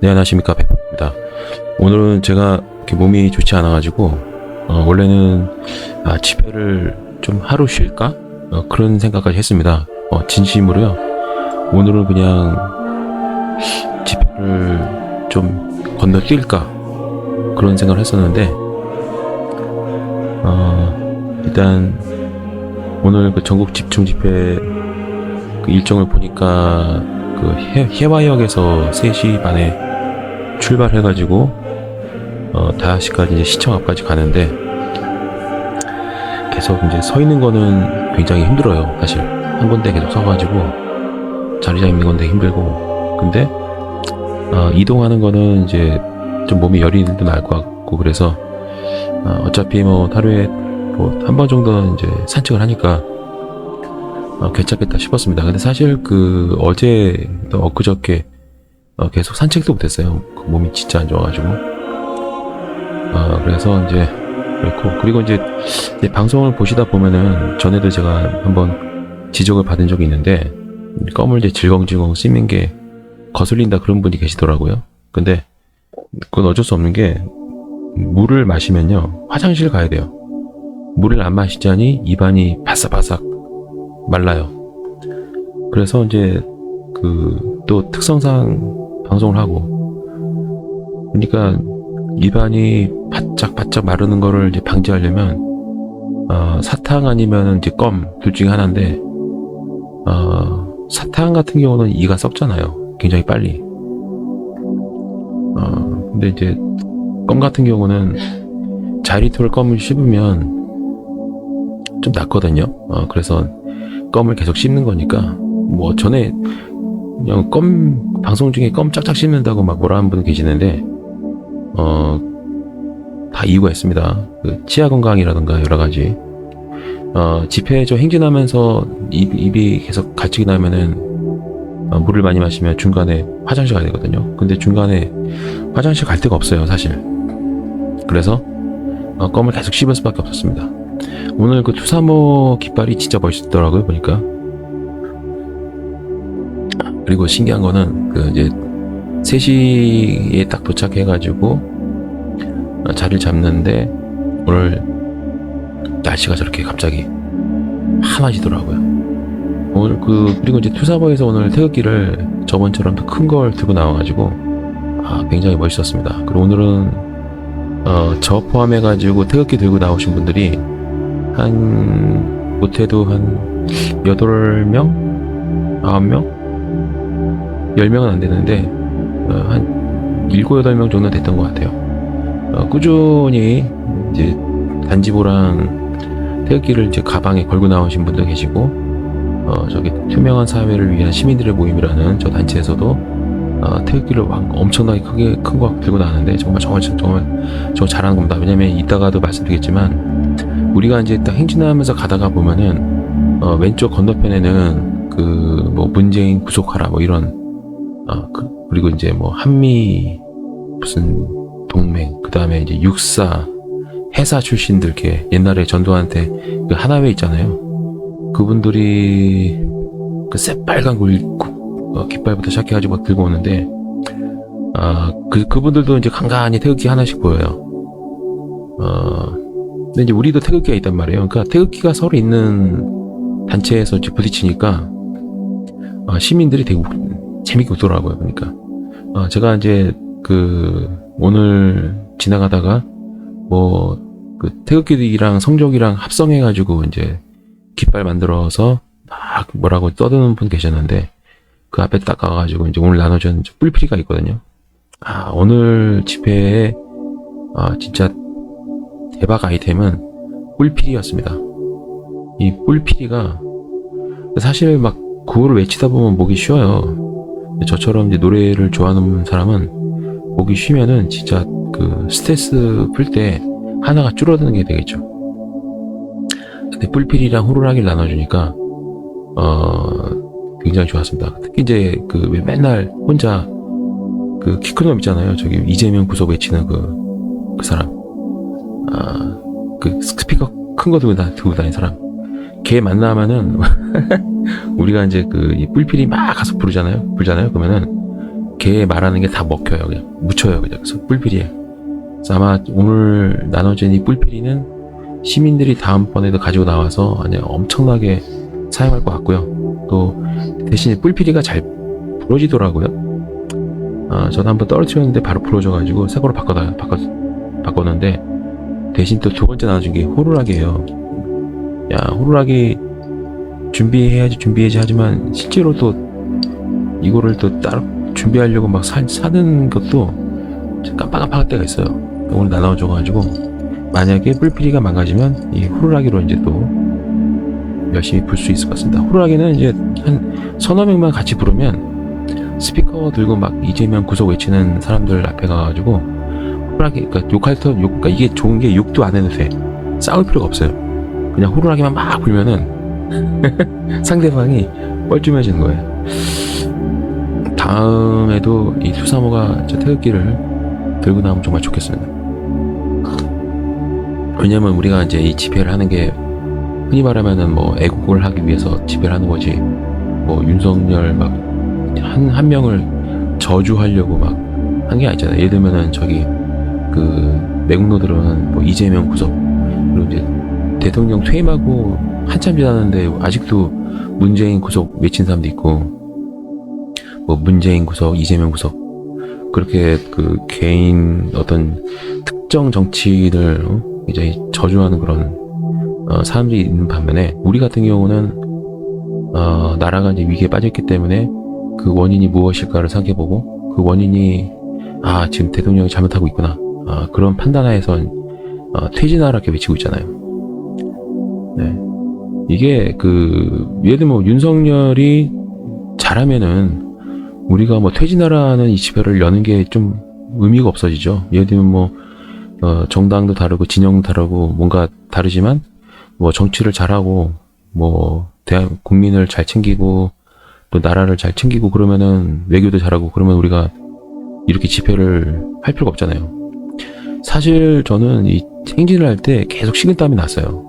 네, 안녕하십니까, 백입니다. 오늘은 제가 이렇게 몸이 좋지 않아가지고 원래는 집회를 좀 하루 쉴까 그런 생각까지 했습니다. 진심으로요. 오늘은 그냥 집회를 좀 건너뛸까 그런 생각을 했었는데 일단 오늘 그 전국 집중 집회 그 일정을 보니까 그 해화역에서 3시 반에 출발해가지고 5시까지 이제 시청 앞까지 가는데 계속 이제 서 있는 거는 굉장히 힘들어요. 사실 한 군데 계속 서가지고 자리 잡는 건데 힘들고, 근데 이동하는 거는 이제 좀 몸이 열이 들도 날 것 같고, 그래서 어차피 뭐 하루에 뭐 한 번 정도는 이제 산책을 하니까 괜찮겠다 싶었습니다. 근데 사실 그 어제 또 엊그저께 계속 산책도 못했어요. 그 몸이 진짜 안 좋아가지고. 그래서 이제 그렇고, 그리고 이제 방송을 보시다 보면은 전에도 제가 한번 지적을 받은 적이 있는데 껌을 이제 질겅질겅 씹는 게 거슬린다 그런 분이 계시더라고요. 근데 그건 어쩔 수 없는 게, 물을 마시면요 화장실 가야 돼요. 물을 안 마시자니 입안이 바싹바싹 말라요. 그래서 이제 그 또 특성상 방송을 하고, 그러니까 입안이 바짝바짝 마르는 거를 이제 방지하려면 사탕 아니면 이제 껌 둘 중에 하나인데, 사탕 같은 경우는 이가 썩잖아요, 굉장히 빨리. 근데 이제 껌 같은 경우는 자리톨 껌을 씹으면 좀 낫거든요. 그래서 껌을 계속 씹는 거니까, 뭐 전에 그냥 껌 방송 중에 껌 짝짝 씹는다고 막 뭐라 하는 분 계시는데 다 이유가 있습니다. 그 치아 건강이라든가 여러 가지 집회 저 행진하면서 입이 계속 갇히게 나면은 물을 많이 마시면 중간에 화장실 가야 되거든요. 근데 중간에 화장실 갈 데가 없어요, 사실. 그래서 껌을 계속 씹을 수밖에 없었습니다. 오늘 그 투사모 깃발이 진짜 멋있더라고요, 보니까. 그리고 신기한 거는 그 이제 3시에 딱 도착해가지고 자리를 잡는데 오늘 날씨가 저렇게 갑자기 환해지더라고요. 오늘 그리고 이제 투사모에서 오늘 태극기를 저번처럼 더 큰 걸 들고 나와가지고 굉장히 멋있었습니다. 그리고 오늘은 저 포함해가지고 태극기 들고 나오신 분들이 한 못해도 한 8명? 9명? 10명은 안 되는데 한 7, 8명 정도 됐던 것 같아요. 꾸준히 이제 단지보랑 태극기를 이제 가방에 걸고 나오신 분도 계시고, 저기 투명한 사회를 위한 시민들의 모임이라는 저 단체에서도 태극기를 엄청나게 큰 거 들고 나왔는데 정말 잘하는 겁니다. 왜냐면 이따가도 말씀드리겠지만, 우리가 이제 딱 행진하면서 가다가 보면은 왼쪽 건너편에는 그 뭐 문재인 구속하라 뭐 이런 그리고 이제 뭐 한미 무슨 동맹, 그 다음에 이제 육사 해사 출신들, 이렇게 옛날에 전두환한테 그 하나회 있잖아요. 그분들이 그 새빨간 깃발부터 시작해가지고 막 들고 오는데 그분들도 이제 간간히 태극기 하나씩 보여요. 근데 이제 우리도 태극기가 있단 말이에요. 그러니까 태극기가 서로 있는 단체에서 이제 부딪히니까 시민들이 되게 재밌게 웃더라고요. 그러니까 제가 이제 그 오늘 지나가다가 뭐 그 태극기랑 성적이랑 합성해가지고 이제 깃발 만들어서 막 뭐라고 떠드는 분 계셨는데, 그 앞에 딱 가가지고 이제 오늘 나눠준 뿔피리가 있거든요. 오늘 집회에 진짜 대박 아이템은 뿔피리였습니다. 이 뿔피리가 사실 막 구호를 외치다 보면 목이 쉬어요. 저처럼 이제 노래를 좋아하는 사람은 목이 쉬면은 진짜 그 스트레스 풀 때 하나가 줄어드는 게 되겠죠. 근데 뿔피리랑 호루라기를 나눠주니까 굉장히 좋았습니다. 특히 이제 그 왜 맨날 혼자 그 키 큰 놈 있잖아요. 저기 이재명 구속 외치는 그 사람, 그 스피커 큰 거 들고 다니는 사람. 걔 만나면은 우리가 이제 그 뿔필이 막 가서 부르잖아요. 그러면은 걔 말하는 게 다 먹혀요. 그냥 묻혀요. 그냥. 그래서 뿔피리에. 그래서 아마 오늘 나눠진 이 뿔피리는 시민들이 다음번에도 가지고 나와서 아니 엄청나게 사용할 것 같고요. 또 대신 뿔피리가 잘 부러지더라고요. 저도 한번 떨어뜨렸는데 바로 부러져가지고 새 거로 바꿨는데 대신 또 두 번째 나눠준 게 호루라기예요. 야, 호루라기 준비해야지 하지만 실제로 또 이거를 또 따로 준비하려고 막 사는 것도 깜빡깜빡할 때가 있어요. 오늘 나눠줘가지고 만약에 뿔피리가 망가지면 이 호루라기로 이제 또 열심히 불 수 있을 것 같습니다. 호루라기는 이제 한 서너 명만 같이 부르면 스피커 들고 막 이재명 구속 외치는 사람들 앞에 가가지고 호루라기, 그러니까 그러니까 이게 좋은 게 욕도 안 해도 돼. 싸울 필요가 없어요. 그냥 호루라기만 막 불면은 상대방이 뻘쭘해지는 거예요. 다음에도 이 투사모가 저 태극기를 들고 나오면 정말 좋겠습니다. 왜냐면 우리가 이제 이 집회를 하는 게 흔히 말하면은 뭐 애국을 하기 위해서 집회를 하는 거지, 뭐 윤석열 막 한 명을 저주하려고 막 한 게 아니잖아요. 예를 들면은 저기 그 매국노들은 뭐 이재명 구속, 그리고 이제 대통령 퇴임하고 한참 지났는데 아직도 문재인 구속 외친 사람도 있고, 뭐 문재인 구속, 이재명 구속, 그렇게 그 개인 어떤 특정 정치인을 이제 저주하는 그런 사람들이 있는 반면에, 우리 같은 경우는 나라가 이제 위기에 빠졌기 때문에 그 원인이 무엇일까를 생각해보고, 그 원인이 지금 대통령이 잘못하고 있구나, 그런 판단하에서 퇴진하라 이렇게 외치고 있잖아요. 네. 이게 예를 들면 윤석열이 잘하면은 우리가 뭐 퇴진하라는 이 집회를 여는 게 좀 의미가 없어지죠. 예를 들면 뭐 정당도 다르고 진영도 다르고 뭔가 다르지만 뭐 정치를 잘하고 뭐 국민을 잘 챙기고 또 나라를 잘 챙기고 그러면은 외교도 잘하고 그러면 우리가 이렇게 집회를 할 필요가 없잖아요. 사실 저는 이 행진을 할 때 계속 식은땀이 났어요.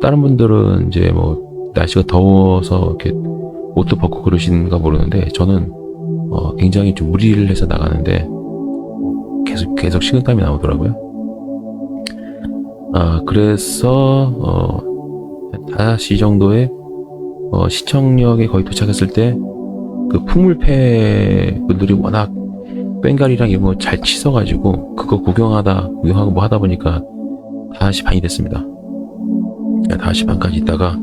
다른 분들은 이제 뭐 날씨가 더워서 이렇게 옷도 벗고 그러신가 모르는데, 저는 굉장히 좀 무리를 해서 나가는데 계속 식은땀이 나오더라고요. 그래서 5시 정도에 시청역에 거의 도착했을 때 그 풍물패 분들이 워낙 꽹가리랑 이런 거 잘 치서가지고 그거 구경하고 뭐 하다 보니까 5시 반이 됐습니다. 5시 반까지 있다가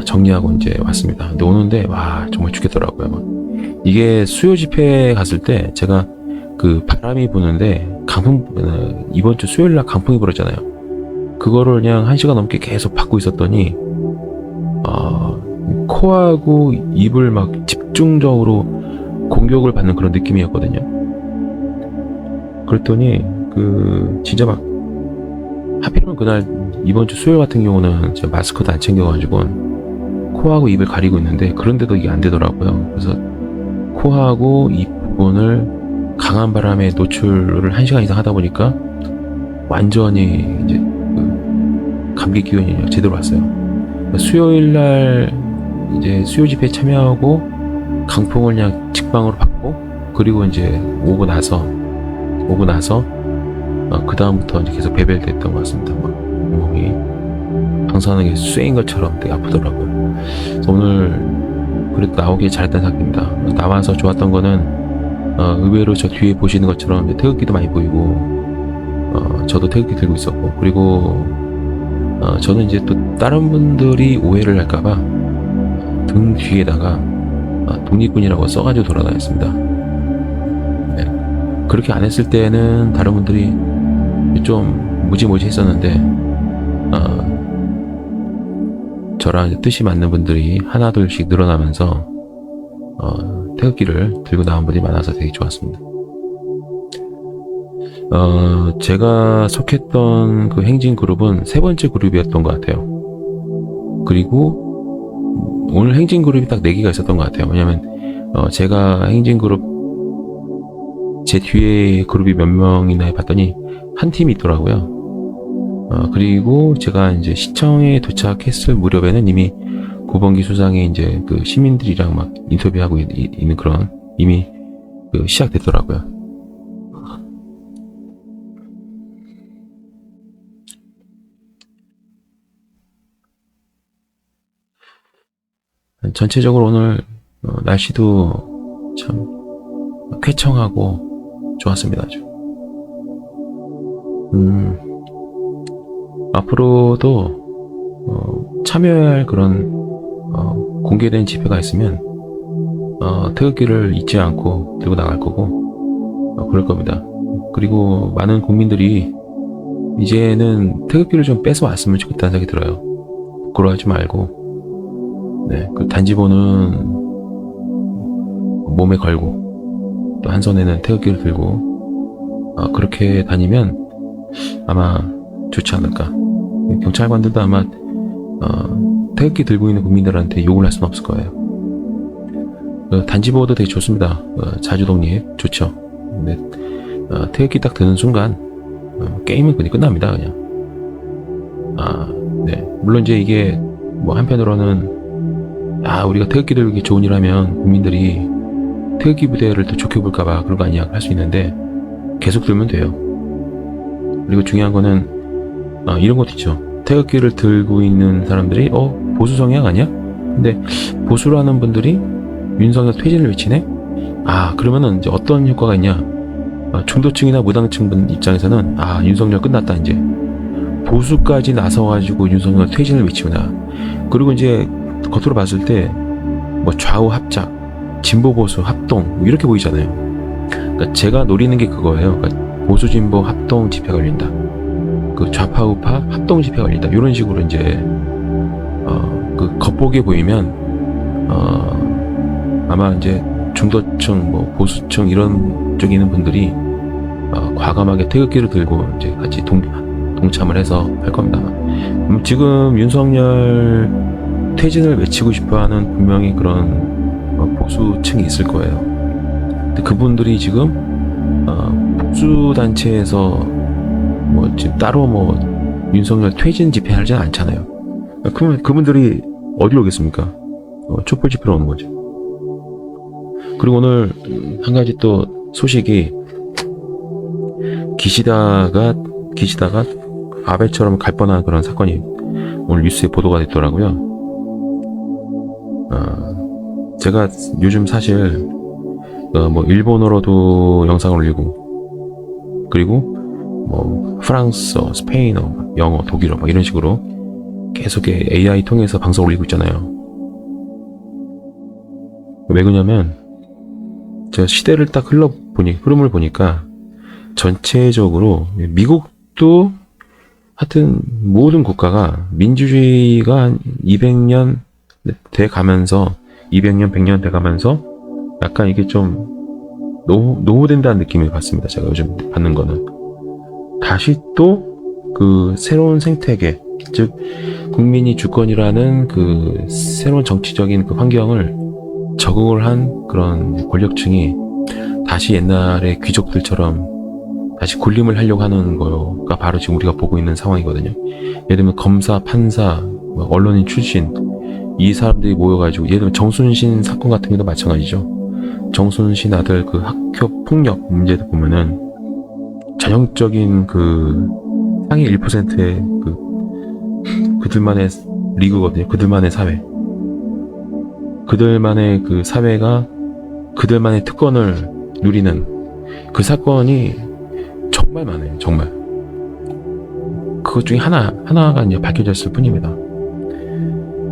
정리하고 이제 왔습니다. 근데 오는데 와 정말 죽겠더라고요. 이게 수요 집회 갔을 때 제가 그 바람이 부는데 이번 주 수요일 날 강풍이 불었잖아요. 그거를 그냥 1시간 넘게 계속 받고 있었더니 코하고 입을 막 집중적으로 공격을 받는 그런 느낌이었거든요. 그랬더니 진짜 막 하필이면 그날 이번 주 수요일 같은 경우는 제가 마스크도 안 챙겨가지고 코하고 입을 가리고 있는데, 그런데도 이게 안 되더라고요. 그래서 코하고 입 부분을 강한 바람에 노출을 1시간 이상 하다 보니까 완전히 이제 감기 기운이 제대로 왔어요. 수요일 날 이제 수요 집회에 참여하고 강풍을 그냥 직방으로 받고, 그리고 이제 오고 나서 그 다음부터 이제 계속 배벨됐던 것 같습니다. 막 몸이 방사능에 쇠인 것처럼 되게 아프더라고요. 그래서 오늘 그래도 나오길 잘했다는 생각입니다. 나와서 좋았던 거는 의외로 저 뒤에 보시는 것처럼 태극기도 많이 보이고, 저도 태극기 들고 있었고, 그리고 저는 이제 또 다른 분들이 오해를 할까봐 등 뒤에다가 독립군이라고 써가지고 돌아다녔습니다. 네. 그렇게 안 했을 때는 다른 분들이 좀 무지무지 했었는데, 저랑 이제 뜻이 맞는 분들이 하나둘씩 늘어나면서 태극기를 들고 나온 분이 많아서 되게 좋았습니다. 제가 속했던 그 행진 그룹은 3번째 그룹이었던 것 같아요. 그리고 오늘 행진 그룹이 딱 4개가 있었던 것 같아요. 왜냐면 제가 행진 그룹 제 뒤에 그룹이 몇 명이나 해봤더니 한 팀이 있더라고요. 그리고 제가 이제 시청에 도착했을 무렵에는 이미 고범기 수상이 이제 그 시민들이랑 막 인터뷰하고 있는 그런 이미 시작됐더라고요. 전체적으로 오늘 날씨도 참 쾌청하고 좋았습니다. 아주. 앞으로도 참여해야 할 그런 공개된 집회가 있으면 태극기를 잊지 않고 들고 나갈 거고 그럴 겁니다. 그리고 많은 국민들이 이제는 태극기를 좀 뺏어왔으면 좋겠다는 생각이 들어요. 부끄러워하지 말고, 네, 그 단지보는 몸에 걸고 또 한 손에는 태극기를 들고 그렇게 다니면 아마 좋지 않을까. 경찰관들도 아마 태극기 들고 있는 국민들한테 욕을 할 수는 없을 거예요. 단지보도 되게 좋습니다. 자주 독립 좋죠. 근데 태극기 딱 드는 순간 게임은 그냥 끝납니다. 그냥. 네. 물론 이제 이게 뭐 한편으로는 우리가 태극기 들기 좋은 일 하면 국민들이 태극기 부대를 더 좋게 볼까봐 그런 거 아니야 할 수 있는데 계속 들면 돼요. 그리고 중요한 거는 이런 것도 있죠. 태극기를 들고 있는 사람들이 보수 성향 아니야? 근데 보수라는 분들이 윤석열 퇴진을 외치네? 그러면은 이제 어떤 효과가 있냐? 중도층이나 무당층 분 입장에서는 윤석열 끝났다 이제. 보수까지 나서가지고 윤석열 퇴진을 외치구나. 그리고 이제 겉으로 봤을 때 뭐 좌우 합작, 진보 보수 합동 뭐 이렇게 보이잖아요. 그러니까 제가 노리는 게 그거예요. 그러니까 보수 진보 합동 집회가 열린다. 그 좌파 우파 합동 집회가 열린다. 이런 식으로 이제 그 겉보기에 보이면 아마 이제 중도층, 뭐 보수층 이런 쪽에 있는 분들이 과감하게 태극기를 들고 이제 같이 동참을 해서 할 겁니다. 지금 윤석열 퇴진을 외치고 싶어하는 분명히 그런 보수층이 있을 거예요. 근데 그분들이 지금 보수 단체에서 뭐 지금 따로 뭐 윤석열 퇴진 집회 하지 않잖아요. 그러면 그분들이 어디로 오겠습니까? 촛불 집회로 오는 거죠. 그리고 오늘 한 가지 또 소식이 기시다가 아베처럼 갈 뻔한 그런 사건이 오늘 뉴스에 보도가 됐더라고요. 제가 요즘 사실 뭐 일본어로도 영상을 올리고 그리고 뭐 프랑스어, 스페인어, 영어, 독일어 뭐 이런 식으로 계속 AI 통해서 방송 올리고 있잖아요. 왜 그러냐면 제가 시대를 딱 흐름을 보니까 전체적으로 미국도 하여튼 모든 국가가 민주주의가 한 200년 돼 가면서 200년, 100년 돼 가면서 약간 이게 좀 노후된다는 느낌을 받습니다. 제가 요즘 받는 거는. 다시 또 그 새로운 생태계, 즉 국민이 주권이라는 그 새로운 정치적인 그 환경을 적응을 한 그런 권력층이 다시 옛날의 귀족들처럼 다시 군림을 하려고 하는 거가 바로 지금 우리가 보고 있는 상황이거든요. 예를 들면 검사, 판사, 언론인 출신 이 사람들이 모여가지고 예를 들면 정순신 사건 같은 경우도 마찬가지죠. 정순신 아들 그 학교 폭력 문제도 보면은 전형적인 그 상위 1%의 그들만의 리그거든요. 그들만의 사회. 그들만의 그 사회가 그들만의 특권을 누리는 그 사건이 정말 많아요. 정말. 그것 중에 하나가 이제 밝혀졌을 뿐입니다.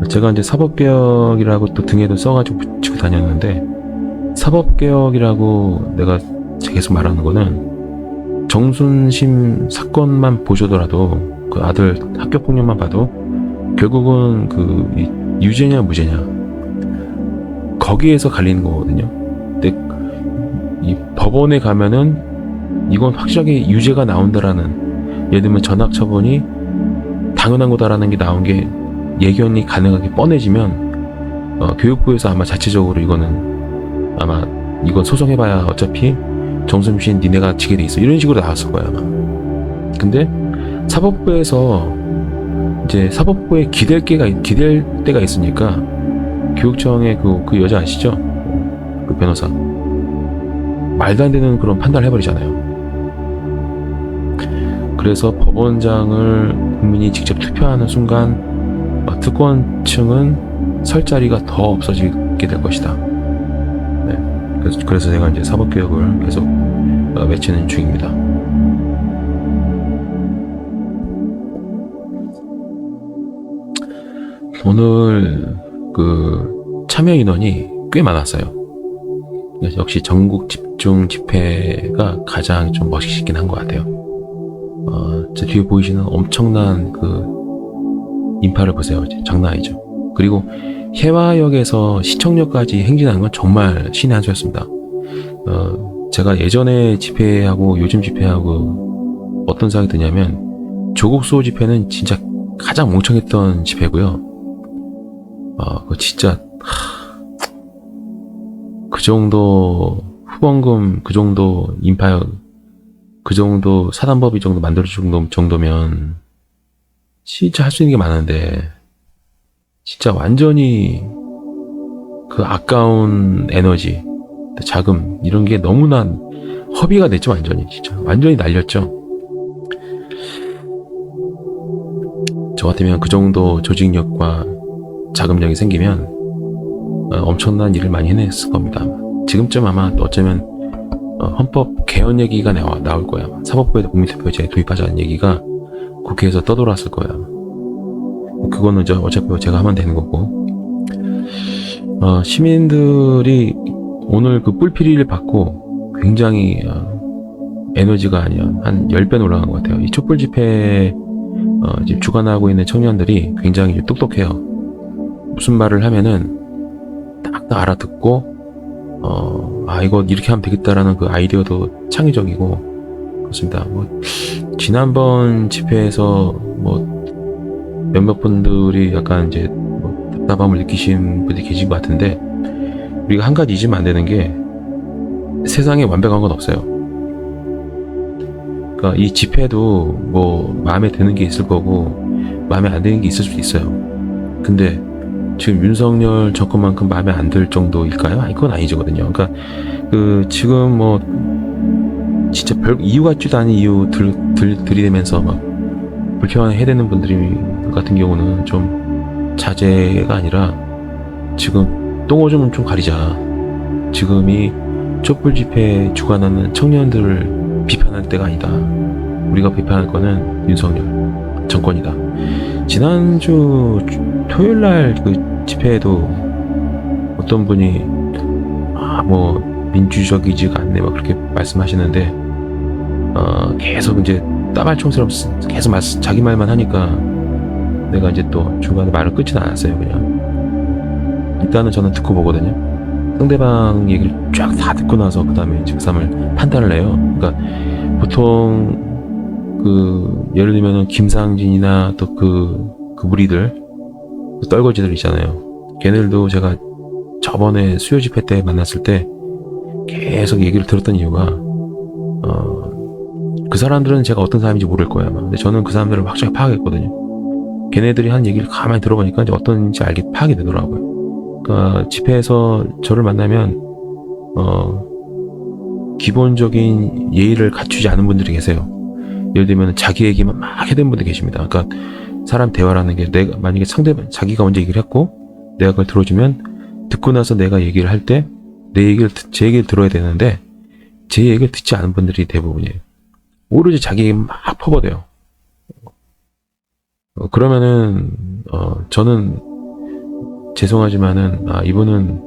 제가 이제 사법개혁이라고 또 등에도 써가지고 붙이고 다녔는데, 사법개혁이라고 내가 계속 말하는 거는 정순심 사건만 보셔더라도 그 아들 학교폭력만 봐도 결국은 그 유죄냐 무죄냐 거기에서 갈리는 거거든요. 근데 이 법원에 가면은 이건 확실하게 유죄가 나온다라는, 예를 들면 전학 처분이 당연한 거다라는 게 나온 게 예견이 가능하게 뻔해지면 교육부에서 아마 자체적으로 이건 소송해봐야 어차피 정순신 니네가 지게 돼 있어 이런 식으로 나왔을 거야 아마. 근데 사법부에서 이제 사법부에 기댈 때가 있으니까 교육청의 그 여자 아시죠? 그 변호사 말도 안 되는 그런 판단을 해버리잖아요. 그래서 법원장을 국민이 직접 투표하는 순간 특권층은 설 자리가 더 없어지게 될 것이다. 네. 그래서 제가 이제 사법개혁을 계속 외치는 중입니다. 오늘 그 참여 인원이 꽤 많았어요. 역시 전국 집중 집회가 가장 좀 멋있긴 한 것 같아요. 제 뒤에 보이시는 엄청난 그 인파를 보세요. 장난 아니죠. 그리고 해화역에서 시청역까지 행진하는 건 정말 신의 한 수였습니다. 제가 예전에 집회하고 요즘 집회하고 어떤 생각이 드냐면 조국 수호 집회는 진짜 가장 멍청했던 집회고요. 그 진짜 그 정도 후원금, 그 정도 인파, 그 정도 사단법이 정도 만들어줄 정도면 진짜 할 수 있는 게 많은데 진짜 완전히 그 아까운 에너지, 자금 이런 게 너무나 허비가 됐죠. 완전히 날렸죠. 저 같으면 그 정도 조직력과 자금력이 생기면 엄청난 일을 많이 해냈을 겁니다. 지금쯤 아마 어쩌면 헌법 개헌 얘기가 나올 거야. 사법부에 국민투표제 도입하자는 얘기가 국회에서 떠돌았을 거야. 그거는 어차피 제가 하면 되는 거고. 시민들이 오늘 그 뿔피리를 받고 굉장히 에너지가 한 10배 올라간 것 같아요. 이 촛불 집회 지금 주관하고 있는 청년들이 굉장히 똑똑해요. 무슨 말을 하면은 딱 알아듣고 이거 이렇게 하면 되겠다라는 그 아이디어도 창의적이고 그렇습니다. 지난번 집회에서 몇몇 분들이 약간 이제 답답함을 느끼신 분들이 계신 것 같은데 우리가 한 가지 잊으면 안 되는 게 세상에 완벽한 건 없어요. 그러니까 이 집회도 마음에 드는 게 있을 거고 마음에 안 드는 게 있을 수도 있어요. 근데 지금 윤석열 정권만큼 마음에 안 들 정도일까요? 그건 아니거든요. 그러니까 지금 진짜 별 이유 같지도 않은 이유 들이대면서 불편해되는 분들이 같은 경우는 좀 자제가 아니라 지금 똥오줌은 좀 가리자. 지금이 촛불 집회 주관하는 청년들을 비판할 때가 아니다. 우리가 비판할 거는 윤석열 정권이다. 지난주 토요일날 그 집회에도 어떤 분이 민주적이지가 않네 그렇게 말씀하시는데 계속 이제 따발총처럼 계속 자기 말만 하니까 내가 이제 또 중간에 말을 끊지는 않았어요. 그냥 일단은 저는 듣고 보거든요. 상대방 얘기를 쫙 다 듣고 나서 그 다음에 그 사람을 판단을 해요. 그러니까 보통 예를 들면은 김상진이나 또 그 무리들 떨거지들 있잖아요. 걔네들도 제가 저번에 수요 집회 때 만났을 때 계속 얘기를 들었던 이유가 그 사람들은 제가 어떤 사람인지 모를 거예요. 근데 저는 그 사람들을 확실하게 파악했거든요. 걔네들이 한 얘기를 가만히 들어보니까 이제 어떤지 파악이 되더라고요. 그러니까 집회에서 저를 만나면 기본적인 예의를 갖추지 않은 분들이 계세요. 예를 들면 자기 얘기만 막 해대는 분들이 계십니다. 그러니까 사람 대화라는 게 만약에 자기가 먼저 얘기를 했고 내가 그걸 들어주면 듣고 나서 내가 얘기를 할 때 제 얘기를 들어야 되는데 제 얘기를 듣지 않은 분들이 대부분이에요. 오로지 자기 얘기 막 퍼버려요. 그러면은 저는 죄송하지만은 이분은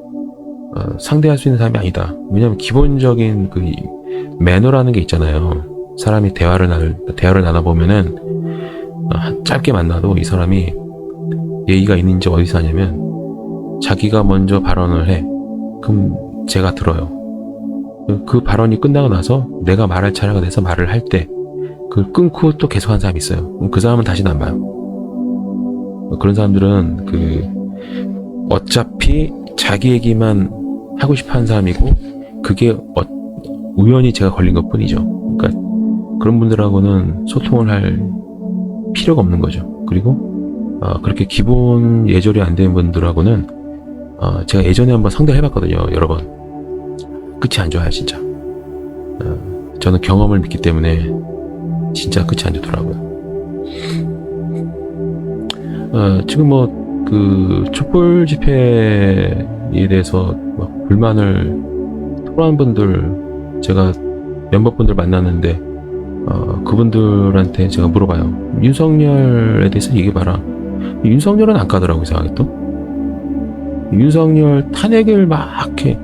상대할 수 있는 사람이 아니다. 왜냐면 기본적인 그 매너라는 게 있잖아요. 사람이 대화를 나눠보면은 짧게 만나도 이 사람이 예의가 있는지 어디서 하냐면 자기가 먼저 발언을 해. 그럼 제가 들어요. 그 발언이 끝나고 나서 내가 말할 차례가 돼서 말을 할 때 그걸 끊고 또 계속하는 사람이 있어요. 그럼 그 사람은 다시는 안 봐요. 그런 사람들은 어차피 자기 얘기만 하고 싶어 하는 사람이고 그게 우연히 제가 걸린 것 뿐이죠. 그러니까 그런 분들하고는 소통을 할 필요가 없는 거죠. 그리고 그렇게 기본 예절이 안 되는 분들하고는 제가 예전에 한번 상대를 해봤거든요. 여러 번. 끝이 안 좋아요, 진짜. 저는 경험을 믿기 때문에 진짜 끝이 안 좋더라고요. 지금 뭐 그 촛불 집회에 대해서 막 불만을 토로한 분들 제가 몇몇 분들 만났는데 그분들한테 제가 물어봐요. 윤석열에 대해서 얘기해봐라. 윤석열은 안 까더라고 이상하게 또. 윤석열 탄핵을 막 해.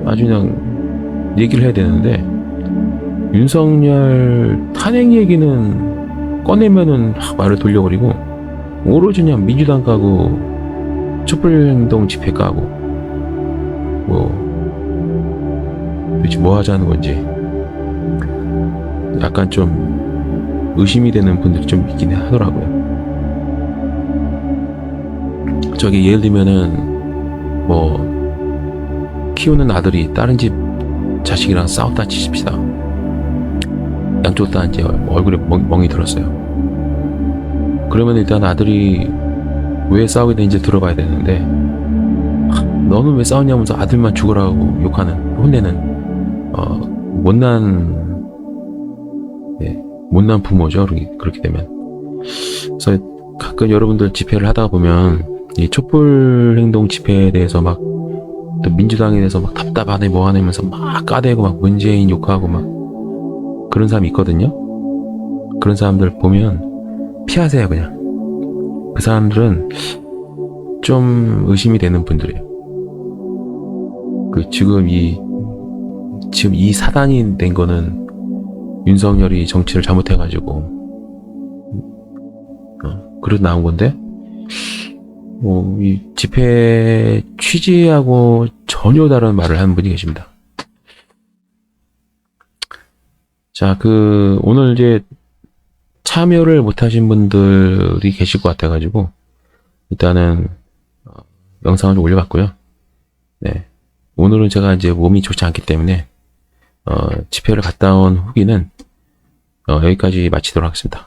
아주 그냥 얘기를 해야 되는데 윤석열 탄핵 얘기는 꺼내면은 말을 돌려버리고 오로지 그냥 민주당 까고 촛불행동 집회 까고 뭐 도대체 뭐 하자는 건지 약간 좀 의심이 되는 분들이 좀 있긴 하더라고요. 저기 예를 들면은 뭐 키우는 아들이 다른 집 자식이랑 싸웠다 치십시다. 양쪽 다 이제 얼굴에 멍이 들었어요. 그러면 일단 아들이 왜 싸우게 되는지 들어봐야 되는데 너는 왜 싸웠냐면서 아들만 죽으라고 욕하는 혼내는 못난 부모죠. 그렇게 되면. 그래서 가끔 여러분들 집회를 하다 보면 이 촛불 행동 집회에 대해서 막 또 민주당에 대해서 막 답답하네 뭐하네 하면서 막 까대고 막 문재인 욕하고 막 그런 사람이 있거든요. 그런 사람들 보면 피하세요. 그냥 그 사람들은 좀 의심이 되는 분들이에요. 지금 이 사단이 된 거는 윤석열이 정치를 잘못해가지고 그래서 나온 건데 이 집회 취지하고 전혀 다른 말을 하는 분이 계십니다. 자, 오늘 이제 참여를 못하신 분들이 계실 것 같아가지고 일단은 영상을 좀 올려봤고요. 네, 오늘은 제가 이제 몸이 좋지 않기 때문에 집회를 갔다 온 후기는 여기까지 마치도록 하겠습니다.